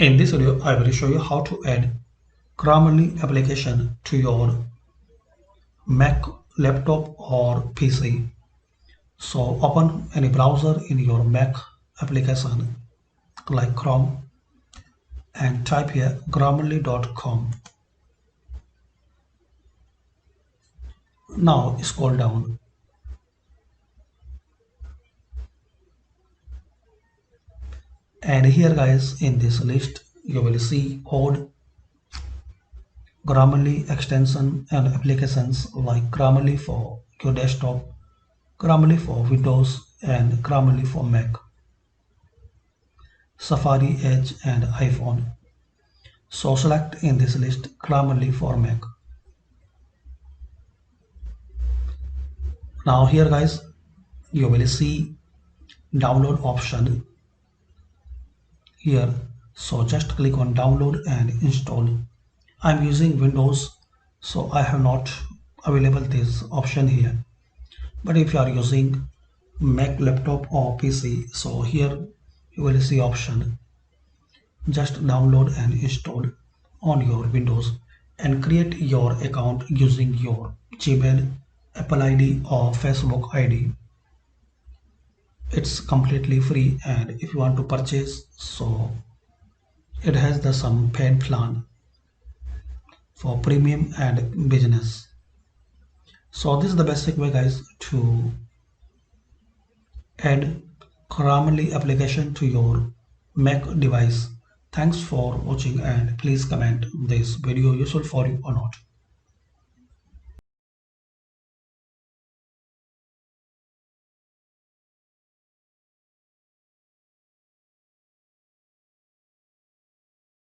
In this video, I will show you how to add Grammarly application to your Mac, laptop or PC. So open any browser in your Mac application like Chrome and type here grammarly.com. Now scroll down and here guys, in this list you will see code, Grammarly extension and applications like Grammarly for your desktop, Grammarly for Windows and Grammarly for Mac, Safari, Edge and iPhone. So select in this list Grammarly for Mac. Now here guys, you will see download option here. So just click on download and install. I'm using Windows, so I have not available this option here. But if you are using Mac, laptop or PC, so here you will see option. Just download and install on your Windows and create your account using your Gmail, Apple ID or Facebook ID. It's completely free, and if you want to purchase, so it has the some paid plan for premium and business. So this is the basic way guys to add Grammarly application to your Mac device. Thanks for watching and please comment this video useful for you or not.